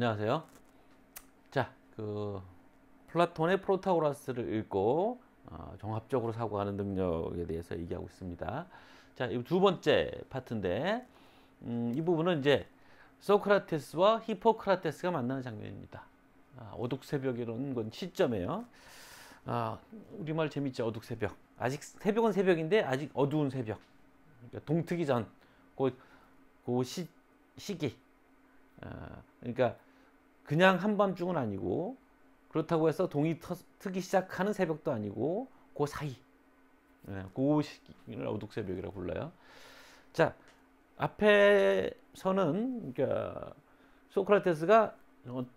안녕하세요. 자, 플라톤의 프로타고라스를 읽고 종합적으로 사고하는 능력에 대해서 얘기하고 있습니다. 자, 이 두 번째 파트인데 이 부분은 이제 소크라테스와 히포크라테스가 만나는 장면입니다. 어둑새벽이라는 건 시점이에요. 우리말 재밌죠? 어둑새벽. 아직 새벽은 새벽인데 아직 어두운 새벽. 그러니까 동트기 전 그 시기. 그러니까 그냥 한밤중은 아니고 그렇다고 해서 동이 트기 시작하는 새벽도 아니고 그 사이, 그 시기를 어둑새벽이라고 불러요. 자, 앞에서는 그러니까 소크라테스가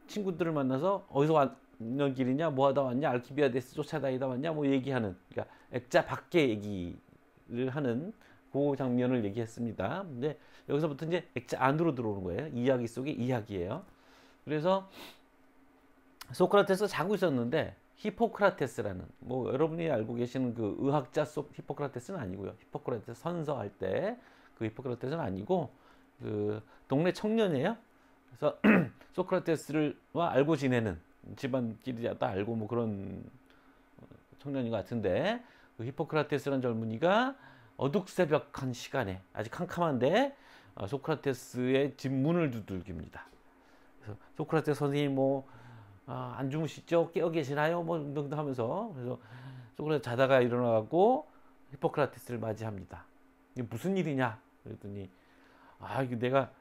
친구들을 만나서 어디서 왔는 길이냐, 뭐 하다 왔냐, 알키비아데스 쫓아다니다 왔냐, 뭐 얘기하는, 그러니까 액자 밖의 얘기를 하는 그 장면을 얘기했습니다. 근데 여기서부터 이제 액자 안으로 들어오는 거예요. 이야기 속의 이야기예요. 그래서 소크라테스가 자고 있었는데 히포크라테스라는, 뭐 여러분이 알고 계시는 그 의학자 속 히포크라테스는 아니고요. 히포크라테스 선서할 때 그 히포크라테스는 아니고 그 동네 청년이에요. 그래서 소크라테스를와 알고 지내는, 집안끼리 다 알고 뭐 그런 청년인 것 같은데, 그 히포크라테스라는 젊은이가 어둑새벽한 시간에 아직 캄캄한데 소크라테스의 집 문을 두들깁니다. 그래서 소크라테스 선생님 안 주무시죠? 깨어 계시나요? 뭐 등등 하면서, 그래서 소크라테스 자다가 일어나고 히포크라테스를 맞이합니다. 이게 무슨 일이냐? 그랬더니 이게 내가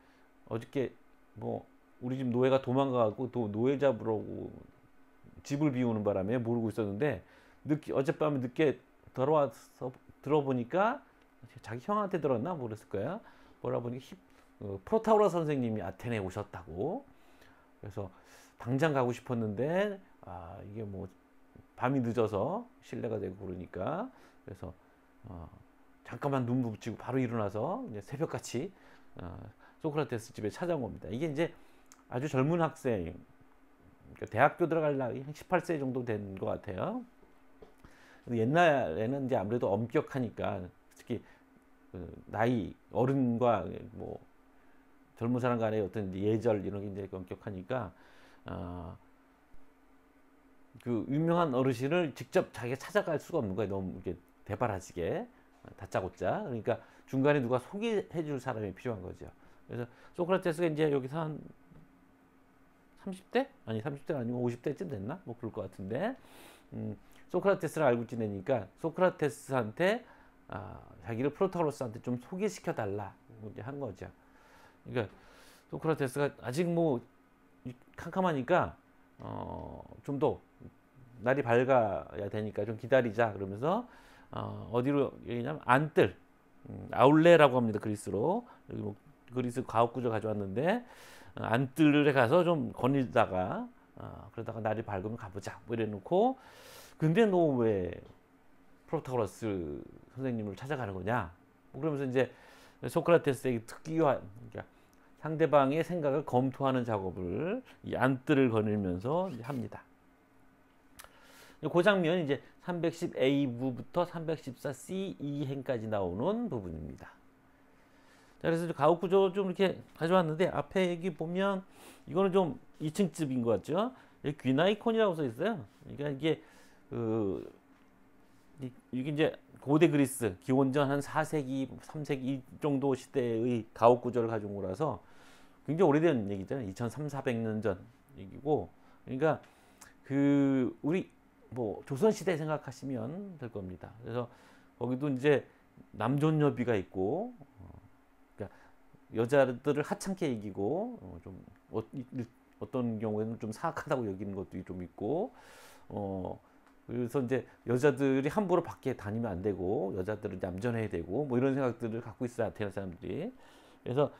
어저께 뭐 우리 집 노예가 도망가고 또 노예 잡으려고 집을 비우는 바람에 모르고 있었는데 어젯밤에 늦게 들어와서 들어보니까 자기 형한테 들었나 모르겠을 거야. 뭐라 보니 프로타우라 선생님이 아테네에 오셨다고. 그래서 당장 가고 싶었는데 이게 뭐 밤이 늦어서 실례가 되고 그러니까, 그래서 잠깐만 눈 붙이고 바로 일어나서 이제 새벽같이 소크라테스 집에 찾아온 겁니다. 이게 이제 아주 젊은 학생, 그러니까 대학교 들어갈 나이 한 18세 정도 된 것 같아요. 옛날에는 이제 아무래도 엄격하니까, 특히 나이 어른과 뭐 젊은 사람 간의 어떤 예절 이런 게 이제 엄격하니까 그 유명한 어르신을 직접 자기가 찾아갈 수가 없는 거예요. 너무 이렇게 대바라지게 다짜고짜. 그러니까 중간에 누가 소개해 줄 사람이 필요한 거죠. 그래서 소크라테스가 이제 여기서 한 30대? 아니 30대가 아니고 50대쯤 됐나? 뭐 그럴 것 같은데 소크라테스를 알고 지내니까 소크라테스한테 자기를 프로타고라스한테 좀 소개시켜 달라 이제 한 거죠. 그러니까 소크라테스가 아직 뭐 캄캄하니까 좀 더 날이 밝아야 되니까 좀 기다리자 그러면서 어디로 얘기냐면 안뜰, 아울레라고 합니다. 그리스로. 여기 뭐 그리스 가옥구조 가져왔는데 안뜰에 가서 좀 거닐다가 그러다가 날이 밝으면 가보자 뭐 이래놓고, 근데 너 왜 프로타고라스 선생님을 찾아가는 거냐 뭐 그러면서 이제 소크라테스의 특기와, 그러니까 상대방의 생각을 검토하는 작업을 이 안뜰을 거닐면서 합니다. 그 장면이 이제 310A부부터 314C2행까지 나오는 부분입니다. 자, 그래서 가옥 구조 좀 이렇게 가져왔는데 앞에 여기 보면 이거는 좀 2층집인 것 같죠? 귀나이콘이라고 써 있어요. 그러니까 이게 이제 고대 그리스 기원전 한 4세기, 3세기 정도 시대의 가옥 구조를 가져온 거라서 굉장히 오래된 얘기잖아요. 2300, 400년 전 얘기고, 그러니까 우리 뭐 조선 시대 생각하시면 될 겁니다. 그래서 거기도 이제 남존여비가 있고, 그러니까 여자들을 하찮게 여기고 어떤 경우에는 좀 사악하다고 여기는 것도 좀 있고, 그래서 이제 여자들이 함부로 밖에 다니면 안 되고 여자들은 얌전해야 되고 뭐 이런 생각들을 갖고 있어요, 아테네 사람들이. 그래서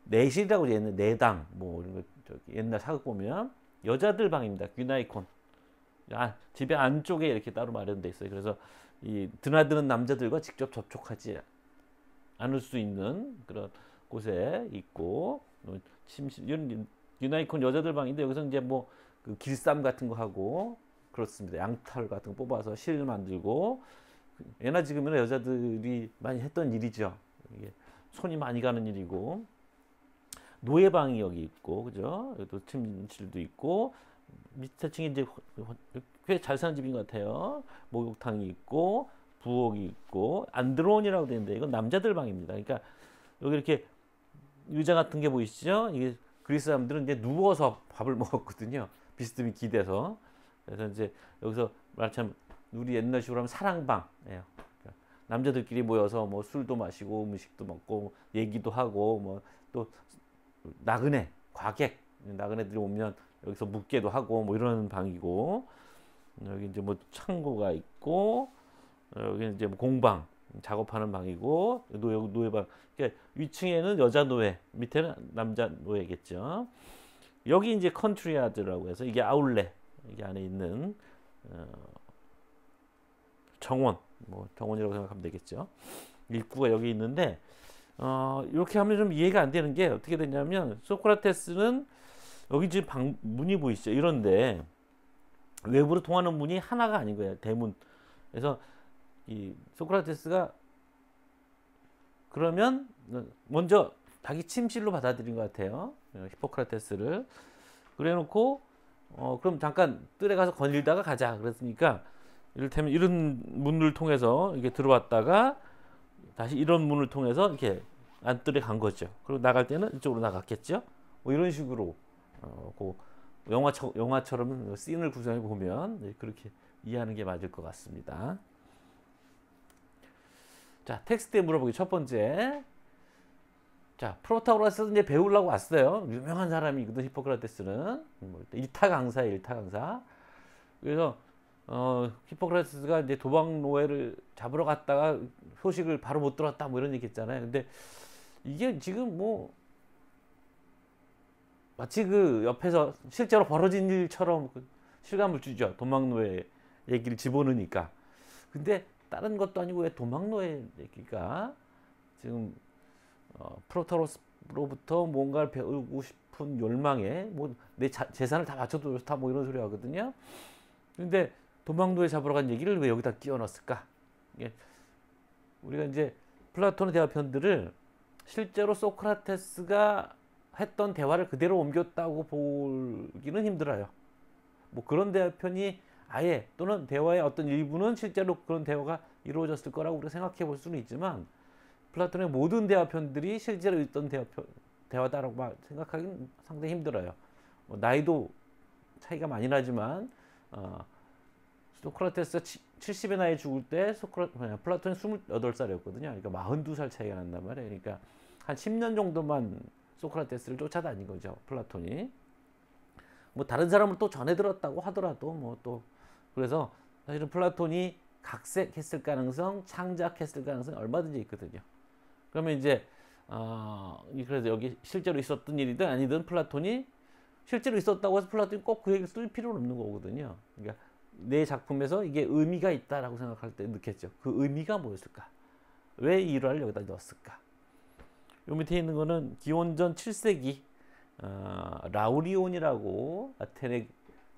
내실이라고 얘는 내당 뭐 이런 거 옛날 사극 보면 여자들 방입니다. 귀나이콘. 집의 안쪽에 이렇게 따로 마련돼 있어요. 그래서 이 드나드는 남자들과 직접 접촉하지 않을 수 있는 그런 곳에 있고, 이런 귀나이콘 여자들 방인데 여기서 이제 뭐 그 길쌈 같은 거 하고 그렇습니다. 양털 같은 거 뽑아서 실 만들고, 예나 지금은 여자들이 많이 했던 일이죠. 이게 손이 많이 가는 일이고, 노예방이 여기 있고, 그죠? 여기도 침실도 있고, 밑에 층에 이제 꽤 잘 사는 집인 것 같아요. 목욕탕이 있고, 부엌이 있고, 안드론이라고 되는데 이건 남자들 방입니다. 그러니까 여기 이렇게 의자 같은 게 보이시죠? 이게 그리스 사람들은 이제 누워서 밥을 먹었거든요. 비스듬히 기대서. 그래서 이제 여기서 말하자면 우리 옛날식으로 하면 사랑방이에요. 그러니까 남자들끼리 모여서 뭐 술도 마시고 음식도 먹고 얘기도 하고 뭐 또 나그네 과객 나그네들이 오면 여기서 묵게도 하고 뭐 이런 방이고, 여기 이제 뭐 창고가 있고, 여기 이제 뭐 공방 작업하는 방이고, 노예방. 그러니까 위층에는 여자 노예, 밑에는 남자 노예겠죠. 여기 이제 컨트리야드라고 해서 이게 아울렛, 이게 안에 있는 정원, 뭐 정원이라고 생각하면 되겠죠. 입구가 여기 있는데 이렇게 하면 좀 이해가 안 되는 게 어떻게 되냐면, 소크라테스는 여기 지금 문이 보이시죠? 이런데 외부로 통하는 문이 하나가 아닌 거예요. 대문. 그래서 이 소크라테스가 그러면 먼저 자기 침실로 받아들인 것 같아요. 히포크라테스를. 그래놓고 그럼 잠깐 뜰에 가서 거닐다가 가자. 그랬으니까 이를테면 이런 문을 통해서 이렇게 들어왔다가 다시 이런 문을 통해서 이렇게 안뜰에 간 거죠. 그리고 나갈 때는 이쪽으로 나갔겠죠. 뭐 이런 식으로 그 영화처럼 씬을 구성해 보면 그렇게 이해하는 게 맞을 것 같습니다. 자, 텍스트에 물어보기 첫 번째. 자, 프로타고라스는 이제 배우려고 왔어요. 유명한 사람이거든, 히포크라테스는. 일타 강사예요, 일타 강사. 그래서 히포크라테스가 이제 도박 노예를 잡으러 갔다가 소식을 바로 못 들었다, 뭐 이런 얘기 했잖아요. 근데 이게 지금 뭐 마치 그 옆에서 실제로 벌어진 일처럼 실감을 주죠. 도박 노예 얘기를 집어넣으니까. 근데 다른 것도 아니고 왜 도박 노예 얘기가 지금 프로타로스로부터 뭔가를 배우고 싶은 열망에 뭐 내 재산을 다 바쳐도 좋다 뭐 이런 소리 하거든요. 근데 도망노예 잡으러 간 얘기를 왜 여기다 끼워 넣었을까? 우리가 이제 플라톤의 대화편들을 실제로 소크라테스가 했던 대화를 그대로 옮겼다고 보기는 힘들어요. 뭐 그런 대화편이 아예 또는 대화의 어떤 일부는 실제로 그런 대화가 이루어졌을 거라고 우리가 생각해 볼 수는 있지만, 플라톤의 모든 대화편들이 실제로 있던 대화다라고 생각하기는 상당히 힘들어요. 뭐 나이도 차이가 많이 나지만 소크라테스가 70의 나이에 죽을 때 플라톤이 28살이었거든요. 그러니까 42살 차이가 난단 말이에요. 그러니까 한 10년 정도만 소크라테스를 쫓아다닌 거죠, 플라톤이. 뭐 다른 사람을 또 전해 들었다고 하더라도 뭐 또 그래서 사실은 플라톤이 각색했을 가능성, 창작했을 가능성이 얼마든지 있거든요. 그러면 이제 그래서 여기 실제로 있었던 일이든 아니든 플라톤이 실제로 있었다고 해서 플라톤이 꼭 그 얘기를 쓸 필요는 없는 거거든요. 그러니까 내 작품에서 이게 의미가 있다라고 생각할 때 느꼈죠. 그 의미가 뭐였을까? 왜 이 일화를 여기다 넣었을까? 요 밑에 있는 거는 기원전 7세기 라우리온이라고 아테네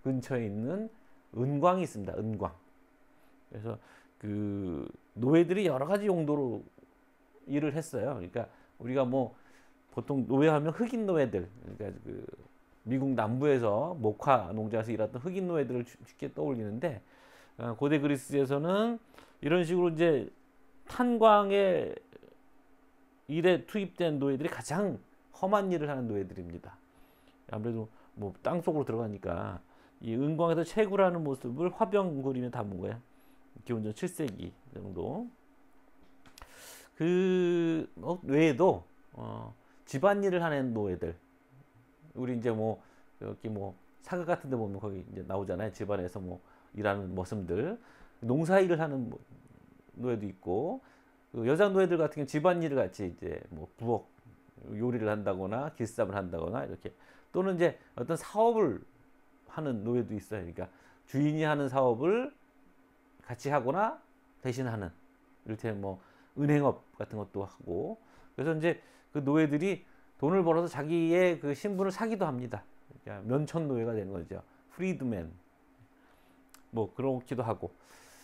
근처에 있는 은광이 있습니다. 은광. 그래서 그 노예들이 여러 가지 용도로 일을 했어요. 그러니까 우리가 뭐 보통 노예하면 흑인 노예들, 그러니까 그 미국 남부에서 목화 농장에서 일했던 흑인 노예들을 쉽게 떠올리는데, 고대 그리스에서는 이런 식으로 이제 탄광의 일에 투입된 노예들이 가장 험한 일을 하는 노예들입니다. 아무래도 뭐 땅속으로 들어가니까 이 은광에서 채굴하는 모습을 화병 그림에 담은 거야. 기원전 7세기 정도. 그 외에도 집안일을 하는 노예들, 우리 이제 뭐 여기 뭐 사극 같은 데 보면 거기 이제 나오잖아요. 집안에서 뭐 일하는 모습들. 농사일을 하는 노예도 있고, 그 여자 노예들 같은 경우 집안일을 같이 이제 뭐 부엌 요리를 한다거나 길쌈을 한다거나 이렇게, 또는 이제 어떤 사업을 하는 노예도 있어요. 그러니까 주인이 하는 사업을 같이 하거나 대신하는, 이를테면 뭐 은행업 같은 것도 하고. 그래서 이제 그 노예들이 돈을 벌어서 자기의 그 신분을 사기도 합니다. 그러니까 면천 노예가 되는 거죠. 프리드맨. 뭐 그렇기도 하고.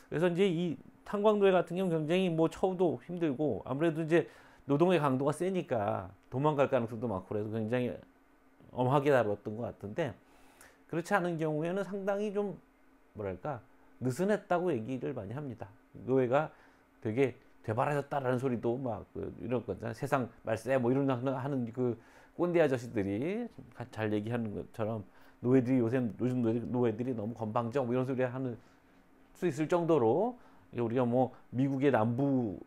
그래서 이제 이 탄광 노예 같은 경우 굉장히 뭐 처우도 힘들고, 아무래도 이제 노동의 강도가 세니까 도망갈 가능성도 많고 그래서 굉장히 엄하게 다뤘던 것 같은데 그렇지 않은 경우에는 상당히 좀 뭐랄까 느슨했다고 얘기를 많이 합니다. 노예가 되게 되바라졌다라는 소리도 막 이런 거잖아요. 세상 말세 뭐 이런 하는 그 꼰대 아저씨들이 잘 얘기하는 것처럼 노예들이 요즘 노예들이 너무 건방져 뭐 이런 소리 하는 수 있을 정도로 우리가 뭐 미국의 남부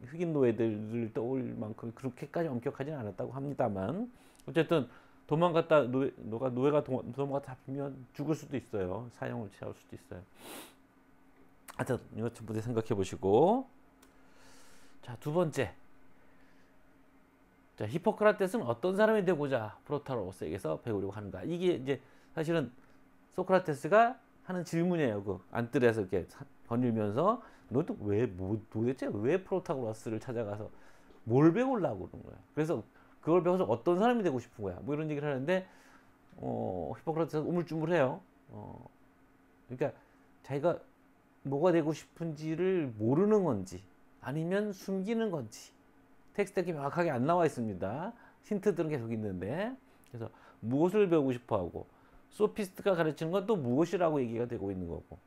흑인 노예들을 떠올 만큼 그렇게까지 엄격하지는 않았다고 합니다만 어쨌든 도망갔다 노예가 도망갔다 잡히면 죽을 수도 있어요. 사형을 취할 수도 있어요. 하여튼 이것 좀 생각해 보시고 자, 두 번째. 자, 히포크라테스는 어떤 사람이 되고자 프로타로스에게서 배우려고 하는가? 이게 이제 사실은 소크라테스가 하는 질문이에요. 그 안뜰에서 이렇게 거닐면서 너도 도대체 왜 프로타고라스를 찾아가서 뭘 배우려고 그러는 거야? 그래서 그걸 배워서 어떤 사람이 되고 싶은 거야? 뭐 이런 얘기를 하는데 히포크라테스가 우물쭈물해요. 그러니까 자기가 뭐가 되고 싶은지를 모르는 건지 아니면 숨기는 건지 텍스트에 명확하게 안 나와 있습니다. 힌트들은 계속 있는데 그래서 무엇을 배우고 싶어하고 소피스트가 가르치는 건 또 무엇이라고 얘기가 되고 있는 거고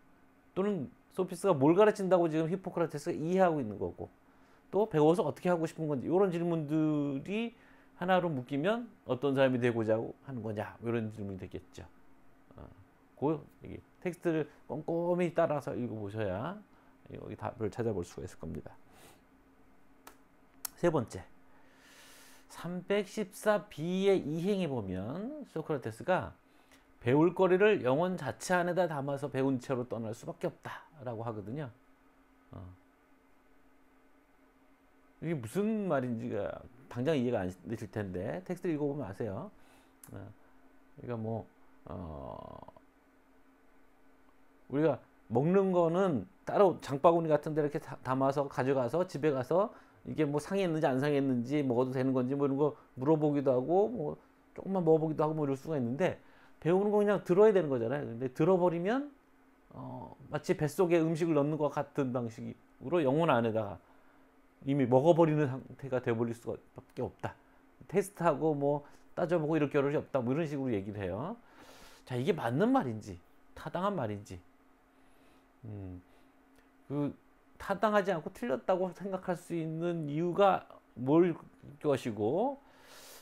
또는 소피스트가 뭘 가르친다고 지금 히포크라테스가 이해하고 있는 거고 또 배워서 어떻게 하고 싶은 건지 이런 질문들이 하나로 묶이면 어떤 사람이 되고자 하는 거냐 이런 질문이 되겠죠. 그 텍스트를 꼼꼼히 따라서 읽어보셔야 여기 답을 찾아볼 수가 있을 겁니다. 세 번째 314b의 이행에 보면 소크라테스가 배울 거리를 영혼 자체 안에다 담아서 배운 채로 떠날 수밖에 없다라고 하거든요. 이게 무슨 말인지가 당장 이해가 안 되실 텐데 텍스트 읽어보면 아세요. 그러니까 우리가 먹는 거는 따로 장바구니 같은 데 이렇게 담아서 가져가서 집에 가서 이게 뭐 상했는지 안 상했는지 먹어도 되는 건지 뭐 이런 거 물어보기도 하고 뭐 조금만 먹어보기도 하고 뭐 이럴 수가 있는데 배우는 거 그냥 들어야 되는 거잖아요. 근데 들어버리면 마치 뱃속에 음식을 넣는 것 같은 방식으로 영혼 안에다가 이미 먹어버리는 상태가 돼버릴 수밖에 없다. 테스트하고 뭐 따져보고 이럴 겨를이 없다. 뭐 이런 식으로 얘기를 해요. 자, 이게 맞는 말인지 타당한 말인지 그 타당하지 않고 틀렸다고 생각할 수 있는 이유가 뭘 것이고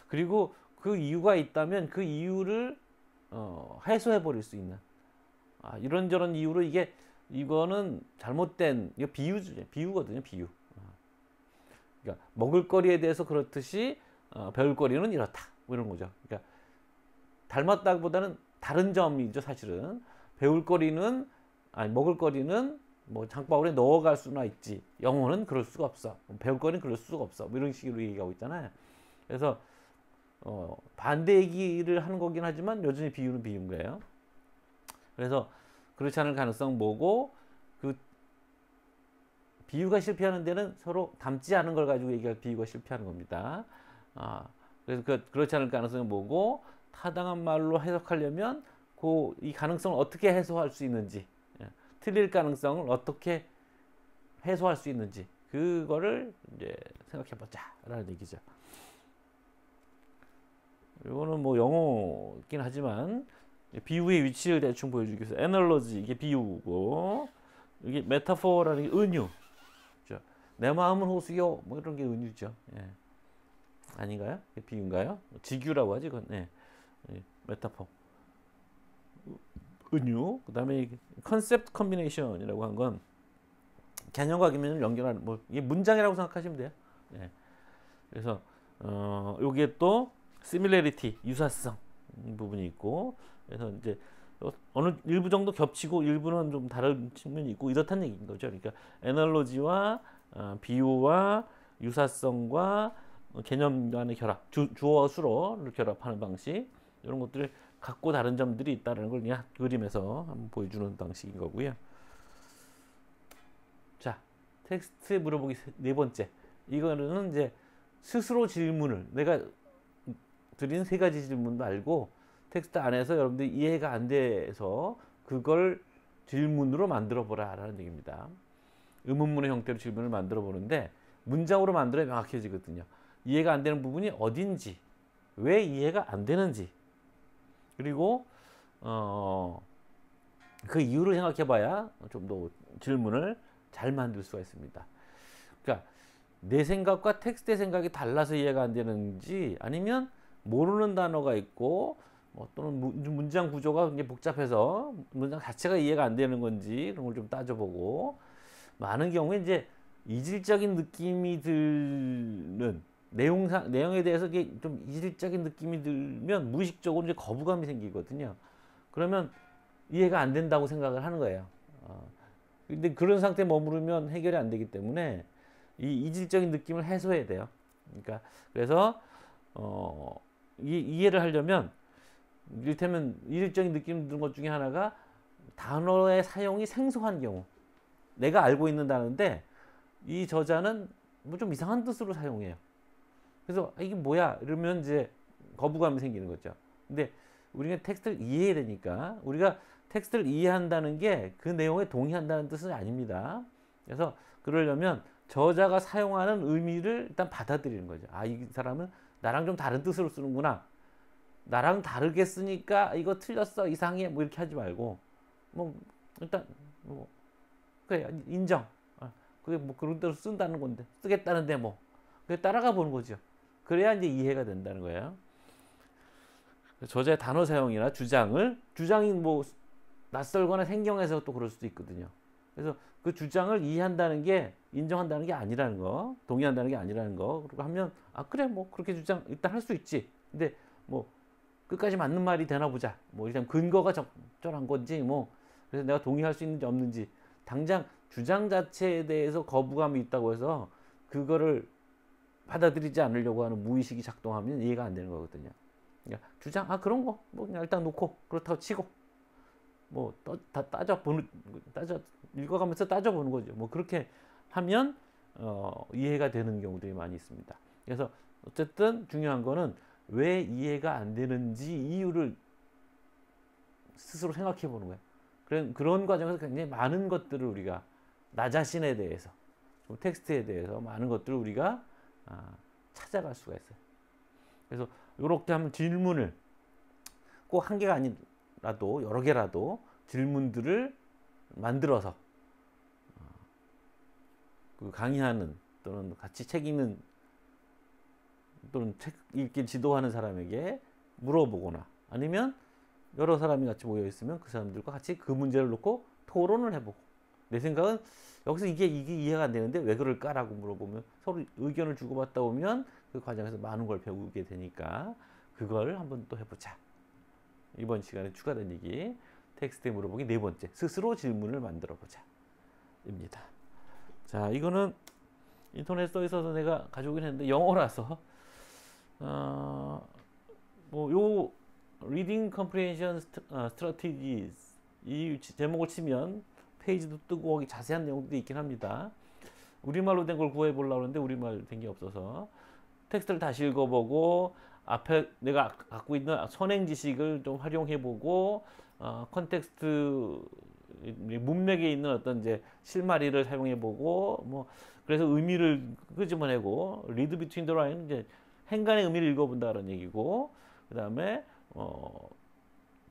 그리고 그 이유가 있다면 그 이유를 해소해 버릴 수 있는 이런저런 이유로 이거는 잘못된 이거 비유거든요. 비유. 그러니까 먹을 거리에 대해서 그렇듯이 배울 거리는 이렇다. 뭐 이런 거죠. 그러니까 닮았다기보다는 다른 점이죠. 사실은 배울 거리는 먹을 거리는 뭐 장바구니에 넣어갈 수나 있지. 영어는 그럴 수가 없어. 배울 거리는 그럴 수가 없어. 뭐 이런 식으로 얘기하고 있잖아요. 그래서 반대 얘기를 하는 거긴 하지만 여전히 비유는 비유인 거예요. 그래서 그렇지 않을 가능성 뭐고 그 비유가 실패하는 데는 서로 닮지 않은 걸 가지고 얘기할 비유가 실패하는 겁니다. 그래서 그렇지 않을 가능성은 뭐고 타당한 말로 해석하려면 이 가능성을 어떻게 해소할 수 있는지 틀릴 가능성을 어떻게 해소할 수 있는지 그거를 이제 생각해 보자라는 얘기죠. 이거는 뭐 영어긴 하지만 비유의 위치를 대충 보여주기 위해서 애널로지 이게 비유고 이게 메타포라는 게 은유. 그렇죠? 내 마음은 호수요. 뭐 이런 게 은유죠. 예. 아닌가요? 비유인가요? 직유라고 하지 그건. 예. 메타포. 은유. 그다음에 컨셉트 컨비네이션이라고 한 건 개념과 개념을 연결하는 이게 문장이라고 생각하시면 돼요. 예. 그래서 여기에 또 similarity 유사성 부분이 있고 그래서 이제 어느 일부 정도 겹치고 일부는 좀 다른 측면이 있고 이렇다는 얘기인 거죠. 그러니까 애널로지와 비유와 유사성과 개념 간의 결합, 주어와 수로를 결합하는 방식 이런 것들을 갖고 다른 점들이 있다는 걸 그냥 그림에서 한번 보여주는 방식인 거고요. 자, 텍스트 물어보기 네 번째. 이거는 이제 스스로 질문을 내가 드린 세 가지 질문 말고 텍스트 안에서 여러분들이 이해가 안 돼서 그걸 질문으로 만들어 보라 라는 얘기입니다. 의문문의 형태로 질문을 만들어 보는데 문장으로 만들어야 명확해지거든요. 이해가 안 되는 부분이 어딘지, 왜 이해가 안 되는지, 그리고 그 이유를 생각해봐야 좀 더 질문을 잘 만들 수가 있습니다. 그러니까 내 생각과 텍스트의 생각이 달라서 이해가 안 되는지, 아니면 모르는 단어가 있고 또는 문장 구조가 굉장히 복잡해서 문장 자체가 이해가 안 되는 건지, 그런 걸 좀 따져보고, 많은 경우에 이제 이질적인 느낌이 드는 내용에 대해서 좀 이질적인 느낌이 들면 무의식적으로 이제 거부감이 생기거든요. 그러면 이해가 안 된다고 생각을 하는 거예요. 근데 그런 상태에 머무르면 해결이 안 되기 때문에 이 이질적인 느낌을 해소해야 돼요. 그러니까 그래서 이해를 하려면, 이를테면 이질적인 느낌 드는 것 중에 하나가 단어의 사용이 생소한 경우, 내가 알고 있는 단어인데 이 저자는 뭐 좀 이상한 뜻으로 사용해요. 그래서 이게 뭐야 이러면 이제 거부감이 생기는 거죠. 근데 우리가 텍스트를 이해해야 되니까, 우리가 텍스트를 이해한다는 게 그 내용에 동의한다는 뜻은 아닙니다. 그래서 그러려면 저자가 사용하는 의미를 일단 받아들이는 거죠. 아, 이 사람은 나랑 좀 다른 뜻으로 쓰는구나. 나랑 다르게 쓰니까 이거 틀렸어, 이상해, 뭐 이렇게 하지 말고, 뭐 일단 뭐 그래, 인정. 그게 뭐 그런 대로 쓴다는 건데, 쓰겠다는데 뭐 그래 따라가 보는 거죠. 그래야 이제 이해가 된다는 거예요. 저자의 단어 사용이나 주장이 뭐 낯설거나 생경해서 또 그럴 수도 있거든요. 그래서 그 주장을 이해한다는 게, 인정한다는 게 아니라는 거, 동의한다는 게 아니라는 거, 그리고 하면 아 그래 뭐 그렇게 주장 일단 할 수 있지. 근데 뭐 끝까지 맞는 말이 되나 보자. 뭐 일단 근거가 적절한 건지, 뭐 그래서 내가 동의할 수 있는지 없는지, 당장 주장 자체에 대해서 거부감이 있다고 해서 그거를 받아들이지 않으려고 하는 무의식이 작동하면 이해가 안 되는 거거든요. 그러니까 주장, 아 그런 거 뭐 그냥 일단 놓고 그렇다고 치고, 뭐 다 읽어가면서 따져보는 거죠. 뭐 그렇게 하면 이해가 되는 경우들이 많이 있습니다. 그래서 어쨌든 중요한 거는 왜 이해가 안 되는지 이유를 스스로 생각해 보는 거예요. 그런 과정에서 굉장히 많은 것들을 우리가 나 자신에 대해서, 텍스트에 대해서 많은 것들을 우리가 찾아갈 수가 있어요. 그래서 이렇게 하면 질문을 꼭 한 개가 아니라도 여러 개라도 질문들을 만들어서 그 강의하는 또는 같이 책 읽는 또는 책 읽기 지도하는 사람에게 물어보거나, 아니면 여러 사람이 같이 모여 있으면 그 사람들과 같이 그 문제를 놓고 토론을 해보고, 내 생각은 여기서 이게 이해가 안 되는데 왜 그럴까라고 물어보면 서로 의견을 주고받다 보면 그 과정에서 많은 걸 배우게 되니까 그걸 한번 또 해보자. 이번 시간에 추가된 얘기, 텍스트에 물어보기 네 번째, 스스로 질문을 만들어 보자 입니다. 자, 이거는 인터넷에 써 있어서 내가 가져오긴 했는데 영어라서 뭐 요 Reading Comprehension Strategies 이 제목을 치면 페이지도 뜨고 거기 자세한 내용도 있긴 합니다. 우리말로 된 걸 구해 보려고 하는데 우리말 된 게 없어서 텍스트를 다시 읽어보고, 앞에 내가 갖고 있는 선행 지식을 좀 활용해 보고, 컨텍스트 문맥에 있는 어떤 이제 실마리를 사용해 보고, 뭐 그래서 의미를 끄집어내고, 리드 비트윈 더 라인, 이제 행간의 의미를 읽어본다는 얘기고, 그 다음에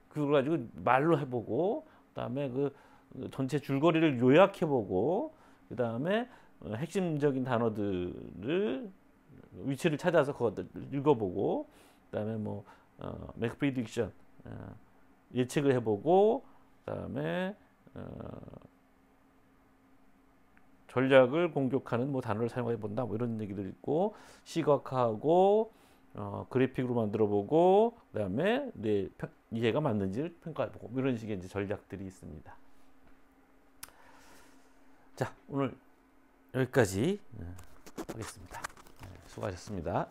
그걸 가지고 말로 해보고, 그 다음에 그 전체 줄거리를 요약해보고, 그 다음에 핵심적인 단어들을 위치를 찾아서 그것들 읽어보고, 그 다음에 뭐 make prediction 예측을 해보고, 그 다음에 전략을 공격하는 뭐 단어를 사용해 본다, 뭐 이런 얘기들 있고, 시각화하고 그래픽으로 만들어보고, 그 다음에 내 이해가 맞는지를 평가해보고, 뭐 이런 식의 이제 전략들이 있습니다. 자, 오늘 여기까지 하겠습니다. 수고하셨습니다.